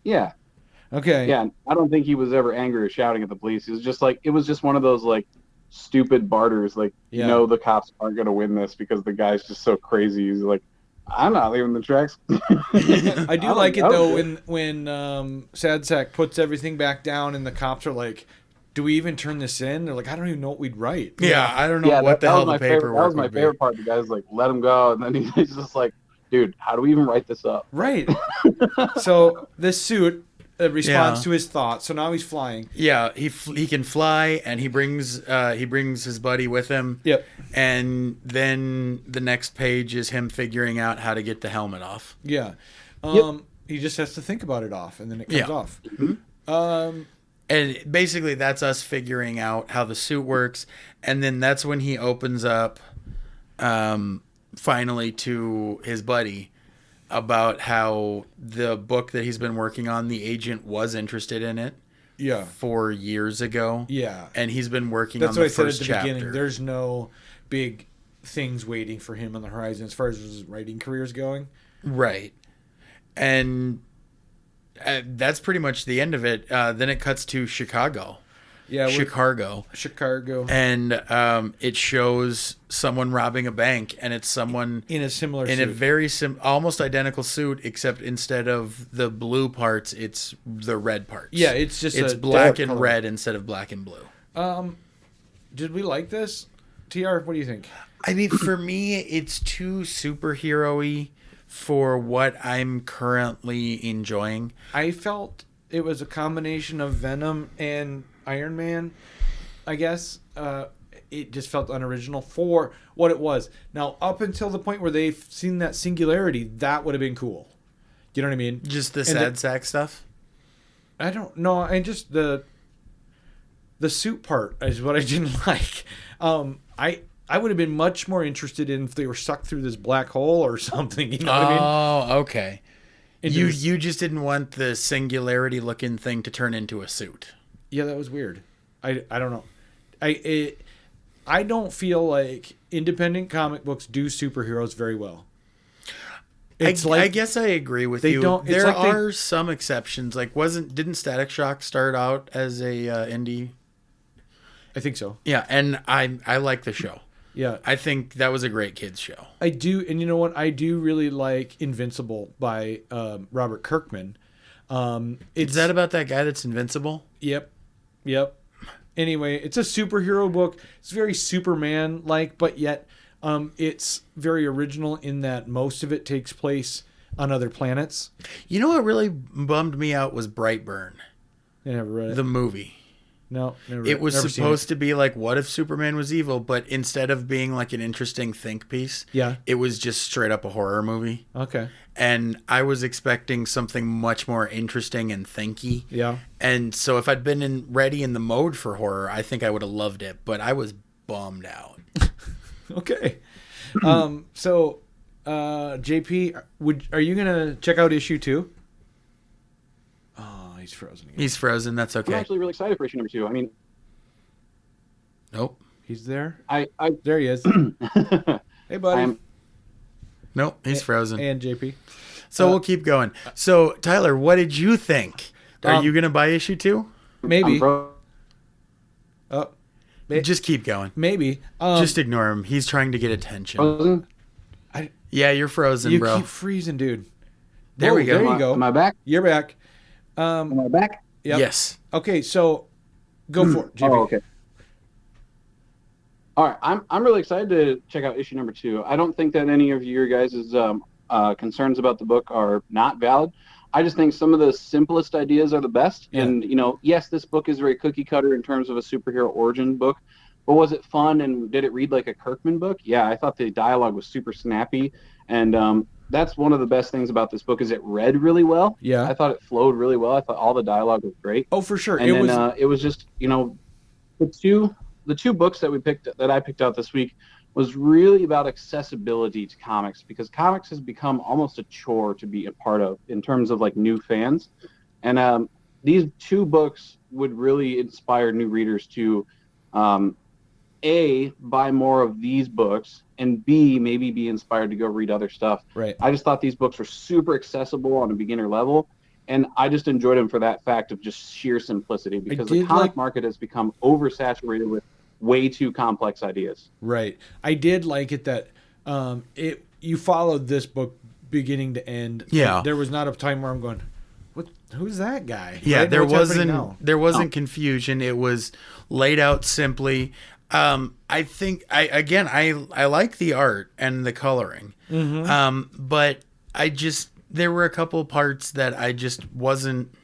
Yeah. Okay. Yeah, I don't think he was ever angry or shouting at the police. It was just one of those stupid barters. The cops aren't gonna win this because the guy's just so crazy. He's like, I'm not leaving the tracks. I do like it though when Sad Sack puts everything back down and the cops are like, do we even turn this in? They're like, I don't even know what we'd write. Yeah, I don't know what the hell the paperwork That was my favorite part. The guy's like, let him go. And then he's just like, dude, how do we even write this up? Right. So this suit responds to his thoughts. So now he's flying. Yeah, he can fly, and he brings his buddy with him. Yep. And then the next page is him figuring out how to get the helmet off. Yeah. He just has to think about it off, and then it comes off. Mm-hmm. And basically, that's us figuring out how the suit works, and then that's when he opens up, finally, to his buddy about how the book that he's been working on, the agent was interested in it. Yeah. 4 years ago. Yeah. And he's been working on the first chapter. Beginning. There's no big things waiting for him on the horizon as far as his writing career is going. Right. And that's pretty much the end of it. Then it cuts to Chicago. Yeah, Chicago. And it shows someone robbing a bank, and it's someone in a similar in suit. a very almost identical suit, except instead of the blue parts, it's the red parts. Yeah, it's black and red instead of black and blue. Did we like this? TR, what do you think? I mean, for me, it's too superhero-y for what I'm currently enjoying. I felt it was a combination of Venom and Iron Man, I guess. It just felt unoriginal for what it was. Now, up until the point where they've seen that singularity, that would have been cool. You know what I mean? Just the And sad sack stuff. I don't know. And just the suit part is what I didn't like. I would have been much more interested in if they were sucked through this black hole or something. You know what I mean? Oh, okay. And You just- you just didn't want the singularity looking thing to turn into a suit. Yeah, that was weird. I don't know. I don't feel like independent comic books do superheroes very well. It's I guess I agree with they you. don't- it's There like they- are some exceptions. Like didn't Static Shock start out as a indie? I think so. Yeah, and I like the show. Yeah, I think that was a great kids show. I do. And you know what? I do really like Invincible by Robert Kirkman. Is that about that guy that's invincible? Yep. Anyway, it's a superhero book. It's very Superman-like, but yet it's very original in that most of it takes place on other planets. You know what really bummed me out was Brightburn, I never read it. the movie. No, never. It was never seen supposed to be like, what if Superman was evil? But instead of being like an interesting think piece, Yeah. it was just straight up a horror movie. Okay. And I was expecting something much more interesting and thinky. Yeah. And so if I'd been ready in the mode for horror, I think I would have loved it. But I was bummed out. Okay. So, JP, are you gonna check out issue 2? Oh, he's frozen again. He's frozen. That's I'm okay. actually really excited for issue number 2. I mean, Nope. He's there. I There he is. Hey, buddy. I'm Nope. He's frozen. And JP. So we'll keep going. So Tyler, what did you think? Are you gonna buy issue 2? Maybe. frozen. Just keep going. Maybe. Just ignore him. He's trying to get attention. Yeah, you're frozen, you bro. keep freezing, dude. There Whoa, we go. There you go. Am I back? You're back. Am I back? Yep. Yes. Okay, so go for it, JP. Oh, okay. All right, I'm really excited to check out issue number 2. I don't think that any of your guys' concerns about the book are not valid. I just think some of the simplest ideas are the best. Yeah. And, yes, this book is very cookie cutter in terms of a superhero origin book, but was it fun and did it read like a Kirkman book? Yeah, I thought the dialogue was super snappy. And that's one of the best things about this book is it read really well. Yeah. I thought it flowed really well. I thought all the dialogue was great. Oh, for sure. And it was just, the two books that I picked out this week was really about accessibility to comics, because comics has become almost a chore to be a part of in terms of like new fans. And these two books would really inspire new readers to A, buy more of these books, and B, maybe be inspired to go read other stuff. Right. I just thought these books were super accessible on a beginner level. And I just enjoyed them for that fact of just sheer simplicity, because the comic market has become oversaturated with way too complex ideas. Right. I did like it that you followed this book beginning to end. Yeah. There was not a time where I'm going, who's that guy? Yeah, Right? there What's happening now? wasn't confusion. It was laid out simply. I think I like the art and the coloring. Mm-hmm. But there were a couple parts that I just wasn't.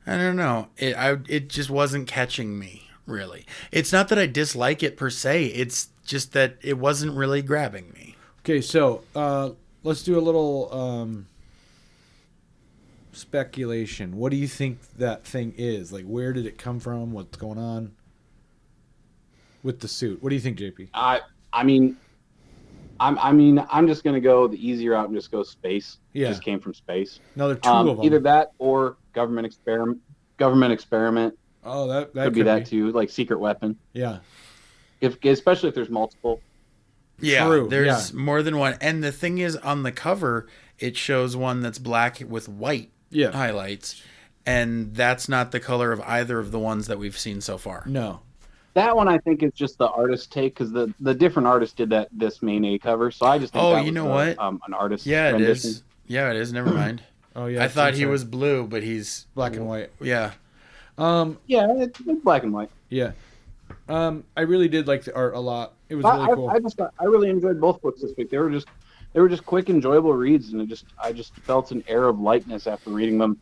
I don't know. It just wasn't catching me, really. It's not that I dislike it per se. It's just that it wasn't really grabbing me. Okay, so let's do a little speculation. What do you think that thing is? Like, where did it come from? What's going on with the suit? What do you think, JP? I'm just gonna go the easy route and just go space. Yeah. It just came from space. No, there are two of them. Either that or government experiment. Oh, that Could be that too, like secret weapon. Yeah. Especially if there's multiple. Yeah, True, there's more than one. And the thing is, on the cover, it shows one that's black with white highlights, and that's not the color of either of the ones that we've seen so far. No. That one I think is just the artist take, because the different artist did this main A cover. So I just think that you was know what? An artist. Yeah, it rendition. is. Yeah, it is. Never mind. Oh yeah. I thought he was blue, but he's black and white. Yeah. Yeah, it's black and white. Yeah. I really did like the art a lot. It was really cool. I really enjoyed both books this week. They they were just quick, enjoyable reads, and I just felt an air of lightness after reading them.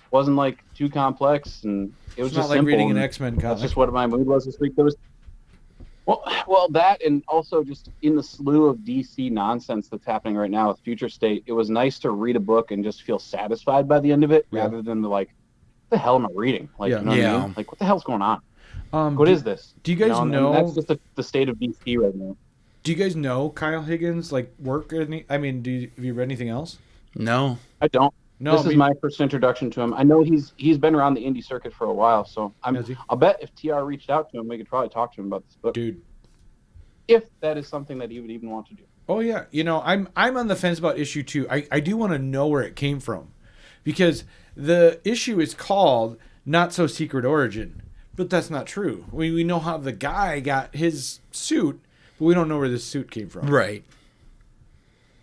Wasn't like too complex, and it was It's just not like simple. reading an and X-Men That's comic. just what my mood was this week. There was well, that, and also just in the slew of DC nonsense that's happening right now with Future State, it was nice to read a book and just feel satisfied by the end of it, rather than what the hell am I reading? Like, Yeah. you know what I mean? Like, what the hell's going on? What is this? Do you guys and know? that's just the state of DC right now. Do you guys know Kyle Higgins work? I mean, have you read anything else? No. I don't. No, This is my first introduction to him. I know he's been around the indie circuit for a while, so I'll bet if TR reached out to him, we could probably talk to him about this book. Dude, if that is something that he would even want to do. Oh yeah, I'm on the fence about issue 2. I do want to know where it came from, because the issue is called Not So Secret Origin, but that's not true. We know how the guy got his suit, but we don't know where this suit came from. Right.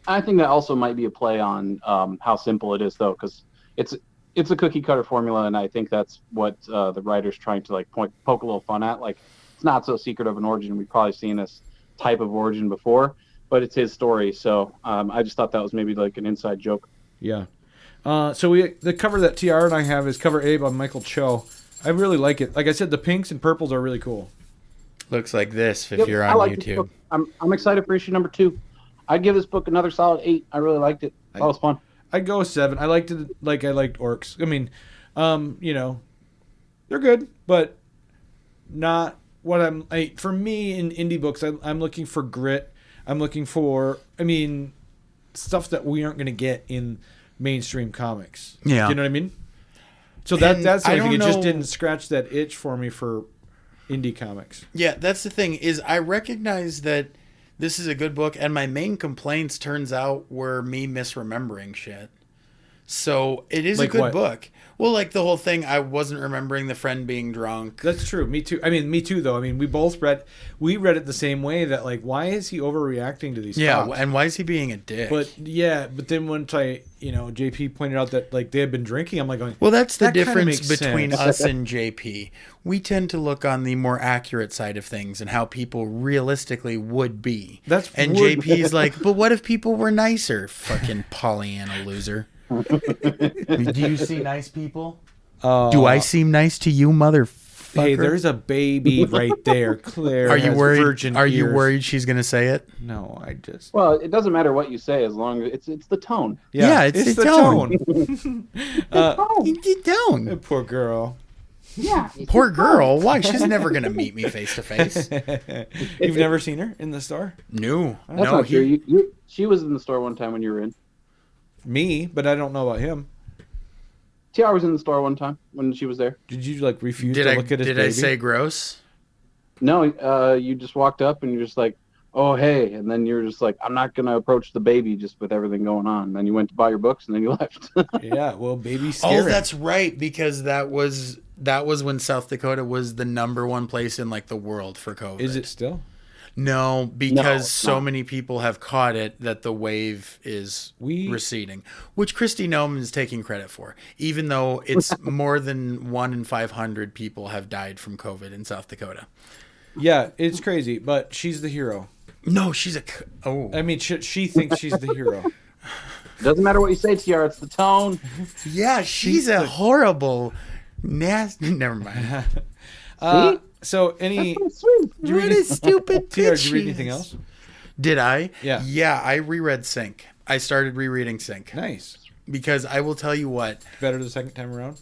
I think that also might be a play on how simple it is, though, because it's a cookie cutter formula, and I think that's what the writer's trying to poke a little fun at. Like, it's not so secret of an origin. We've probably seen this type of origin before, but it's his story. So I just thought that was maybe like an inside joke. Yeah. So the cover that TR and I have is cover A by Michael Cho. I really like it. Like I said, the pinks and purples are really cool. Looks like this if you're on YouTube. I'm excited for issue number 2. I'd give this book another solid 8. I really liked it. That was fun. I'd go 7. I liked it like I liked Orcs. I mean, they're good, but not what for me in indie books. I'm looking for grit. I'm looking for, stuff that we aren't going to get in mainstream comics. Yeah. You know what I mean? So that's the I thing. don't It just know- didn't scratch that itch for me for indie comics. Yeah, that's the thing, is I recognize that this is a good book, and my main complaints, turns out, were me misremembering shit. So it is a Like good what? book. Well, like the whole thing, I wasn't remembering the friend being drunk. That's true. Me too. Me too, though. We both read it the same way, that why is he overreacting to these Yeah, cops? and why is he being a dick? But then once JP pointed out that they had been drinking, I'm like going, well, that's the that kinda difference makes between sense. us and JP. We tend to look on the more accurate side of things and how people realistically would be. And JP's like, but what if people were nicer? Fucking Pollyanna loser. Do you see nice people? Do I seem nice to you, motherfucker? Hey, there's a baby right there. Claire, Are you has worried? Virgin Are you ears. worried she's gonna say it? No, I just. Well, it doesn't matter what you say as long as it's the tone. Yeah, it's the tone. You don't. Poor girl. Yeah. Poor girl. Why? She's never gonna meet me face to face. You've never seen her in the store? No. That's No. not true. She was in the store one time when you were in. Me, but I don't know about him. TR was in the store one time when she was there. Did you refuse Did to I? look at his Did baby? I say gross? No, you just walked up and you're just like, oh, hey. And then you're just like, I'm not going to approach the baby just with everything going on. And then you went to buy your books and then you left. Yeah, well, baby's Oh, scary. that's right, because that was when South Dakota was the #1 place in the world for COVID. Is it still? No, because it's so not. many people have caught it that the wave is receding, which Christy Nome is taking credit for, even though it's more than 1 in 500 people have died from COVID in South Dakota. Yeah, it's crazy, but she's the hero. No, she's She thinks she's the hero. Doesn't matter what you say, TR. It's the tone. yeah, she's a horrible, nasty. Never mind. So any Sweet. did you read What a stupid TR, did bitch you read she anything is. else? Did I? Yeah. Yeah, I reread Sync. I started rereading Sync Nice. because I will tell you what, Better the second time around?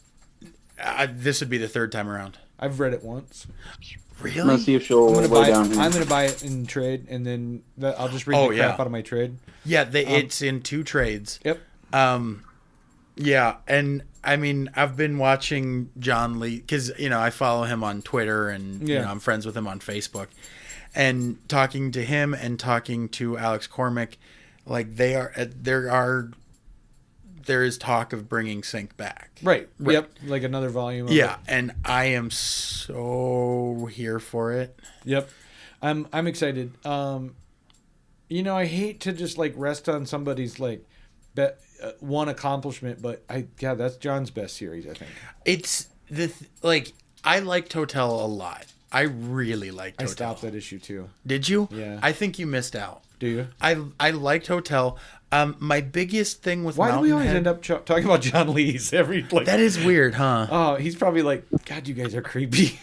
this would be the third time around. I've read it once. I'm going Really? to see if she'll I'm lay down here. gonna buy it in trade, and then I'll just read Oh, the crap yeah. out of my trade. Yeah, it's in 2 trades. Yep. Yeah, and I've been watching John Lee because I follow him on Twitter and Yeah. I'm friends with him on Facebook, and talking to him and talking to Alex Cormack, there is talk of bringing Sync back. Right. Right. Yep. Like another volume. Of Yeah, it. and I am so here for it. Yep. I'm excited. I hate to just rest on somebody's one accomplishment, but that's John's best series, I think. It's I like Totel a lot. I really like Totel. I stopped at issue 2. Did you? Yeah. I think you missed out. Do you? I liked Hotel. My biggest thing with Why do we always Mountainhead- end up talking about John Lee's every like? That is weird, huh? Oh, he's probably like, God, you guys are creepy.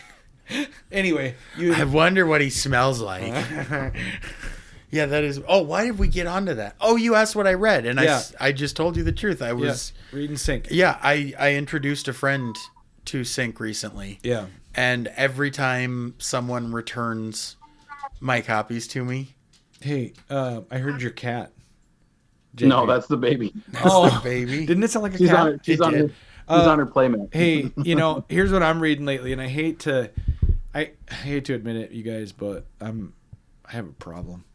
Anyway, I wonder what he smells like. Yeah, that is. Oh, why did we get onto that? Oh, you asked what I read, and Yeah. I just told you the truth. I was read and sync. Yeah, I introduced a friend to Sync recently. Yeah. And every time someone returns my copies to me, Hey, I heard your cat. No, JP. that's the baby. the baby. Didn't it sound like a She's cat? on. She's It on. did. She's on her playmate. Hey, here's what I'm reading lately, and I hate to admit it, you guys, but I have a problem.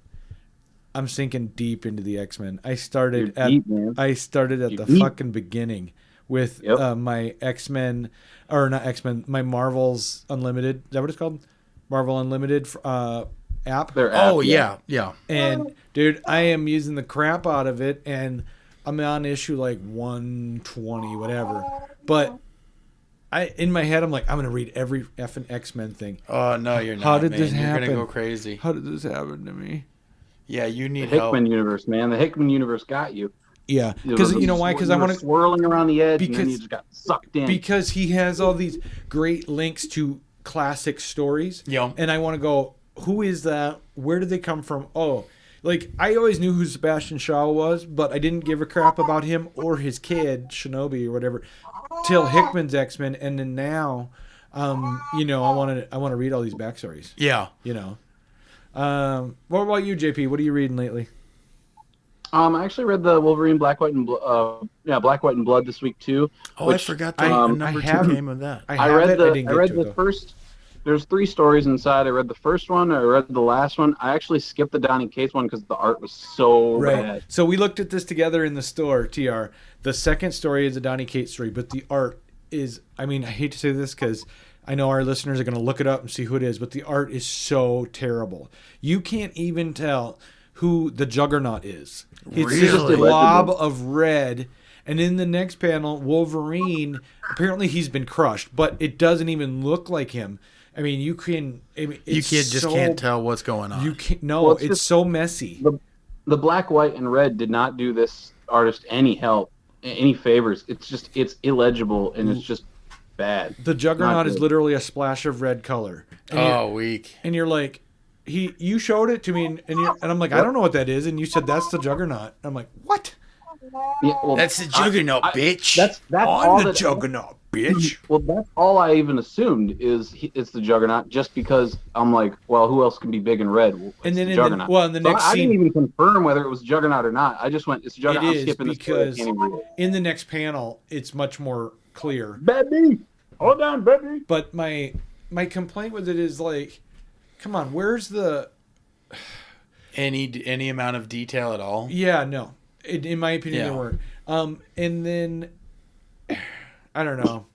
I'm sinking deep into the X-Men. I started You're deep, man. at You're the deep. fucking beginning with Yep. my X-Men, or not X-Men, my Marvel's Unlimited. Is that what it's called? Marvel Unlimited app. Their Oh app, yeah. And dude, I am using the crap out of it, and I'm on issue like 120, whatever. But in my head, I'm like, I'm gonna read every effing X-Men thing. Oh no, you're not. How did man. this You're happen? gonna go crazy. How did this happen to me? Yeah, you The need help. Hickman universe, man. The Hickman universe got you. Yeah, because you know why? Because I want to. swirling around the edge, and Because- then you just got sucked in. Because he has all these great links to classic stories. Yeah. And I want to go, who is that? Where did they come from? Oh, like I always knew who Sebastian Shaw was, but I didn't give a crap about him or his kid, Shinobi or whatever, till Hickman's X-Men. And then now, I want to read all these backstories, Yeah. What about you, JP? What are you reading lately? I actually read the Wolverine Black, White, and Black, White, and Blood this week too. Oh, which, I forgot that number I 2 have- came with that. I have read it, the didn't I get read to it, the though. first. There's 3 stories inside. I read the first one. I read the last one. I actually skipped the Donny Cates one because the art was so bad. So we looked at this together in the store, TR. The second story is a Donny Cates story, but the art is, I hate to say this because I know our listeners are going to look it up and see who it is, but the art is so terrible. You can't even tell who the Juggernaut is. It's just a Really? blob of red. And in the next panel, Wolverine, apparently he's been crushed, but it doesn't even look like him. You You can't tell what's going on. You can't. No, Well, it's just- so messy. The Black, White, and Red did not do this artist any help, any favors. It's illegible and it's just bad. The Juggernaut Not is good. literally a splash of red color. And you're- weak. and you're like, you showed it to me, and I'm like, I don't know what that is, and you said that's the Juggernaut. I'm like, what? Yeah, well, That's the Juggernaut, bitch. That's all that. Juggernaut, bitch. Well, that's all I even assumed is it's the Juggernaut, just because I'm like, well, who else can be big and red? Well, it's And then the in the- Juggernaut. well, in the next I didn't scene- even confirm whether it was Juggernaut or not. I just went, it's Juggernaut. It I'm is skipping this story. I because can't even read it. in the next panel, it's much more clear. Baby, hold on, baby. But my complaint with it is like, come on, where's the? Any amount of detail at all? Yeah, no. In my opinion, Yeah. there weren't. And then I don't know.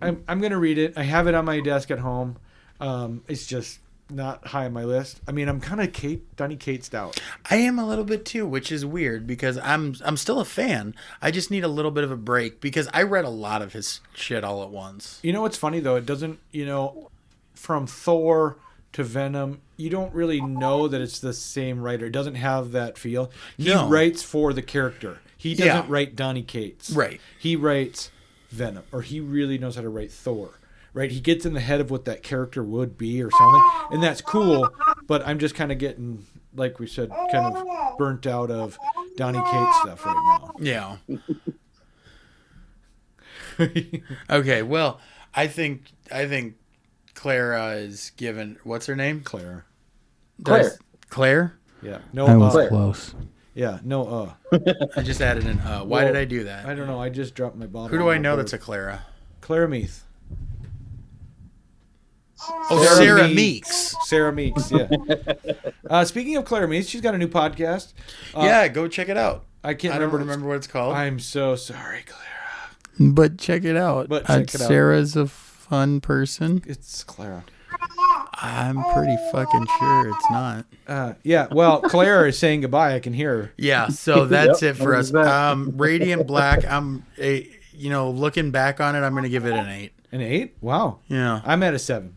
I'm gonna read it. I have it on my desk at home. It's just not high on my list. I'm kind of Donny Cates'd out. I am a little bit too, which is weird because I'm still a fan. I just need a little bit of a break because I read a lot of his shit all at once. You know what's funny though? It doesn't. From Thor to Venom, you don't really know that it's the same writer. It doesn't have that feel. He No. writes for the character. He doesn't Yeah. write Donny Cates. Right. He writes Venom, or he really knows how to write Thor. Right? He gets in the head of what that character would be or something, and that's cool. But I'm just kind of getting, like we said, kind of burnt out of Donny Cates stuff right Yeah. now. Okay. Well, I think Clara is given. What's her name? Claire. Claire. Claire. Yeah. No. I was Claire. close. Yeah. No. I just added an. Why Well, did I do that? I don't know. I just dropped my bottle. Who do I know that's a Clara? Clara Meath. Oh, Sarah Sarah Meeks. Meeks. Sarah Meeks. Yeah. Speaking of Clara Meath, she's got a new podcast. Yeah, go check it out. I can't I don't remember. remember what it's called. I'm so sorry, Clara. But check it out. But check it out. Sarah's a fun person. It's Clara. I'm pretty fucking sure it's not. Yeah. Well, Clara is saying goodbye. I can hear her. Yeah, so that's Yep, it for us. that. Radiant Black. Looking back on it, I'm gonna give it an 8. An 8? Wow. Yeah. I'm at a 7.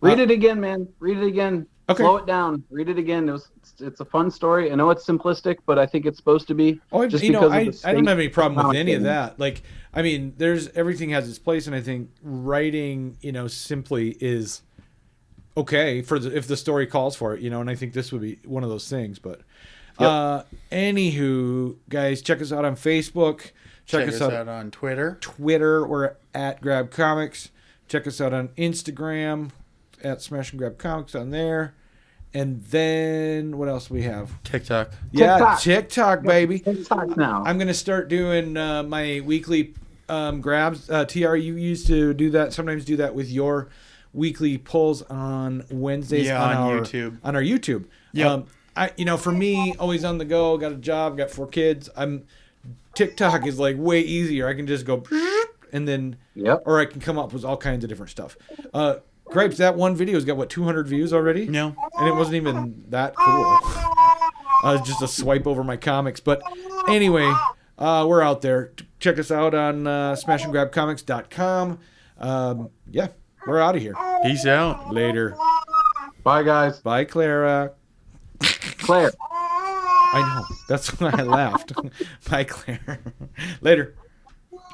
Read it again, man. Read it again. Okay. Slow it down. Read it again. It's a fun story. I know it's simplistic, but I think it's supposed to be. Oh, just you know, because of I the don't state have any problem of with comic any of books. that. Like, I mean, there's everything has its place, and I think writing, simply is okay for if the story calls for it, and I think this would be one of those things. But, anywho, guys, check us out on Facebook. Check us out on Twitter. We're at Grab Comics. Check us out on Instagram at Smash and Grab Comics on there. And then what else do we have? TikTok. Yeah, TikTok, baby. TikTok now. I'm gonna start doing my weekly grabs. TR, you used to do that. Sometimes do that with your weekly pulls on Wednesdays Yeah, on on our YouTube. On our YouTube. Yep. For me, always on the go. Got a job. Got 4 kids. TikTok is like way easier. I can just go and then, or I can come up with all kinds of different stuff. Gripes, that one video's got 200 views already? No. And it wasn't even that cool. Just a swipe over my comics. But anyway, we're out there. Check us out on smashandgrabcomics.com. Yeah, we're out of here. Peace out. Later. Bye, guys. Bye, Clara. Claire. I know. That's why I laughed. Bye, Claire. Later.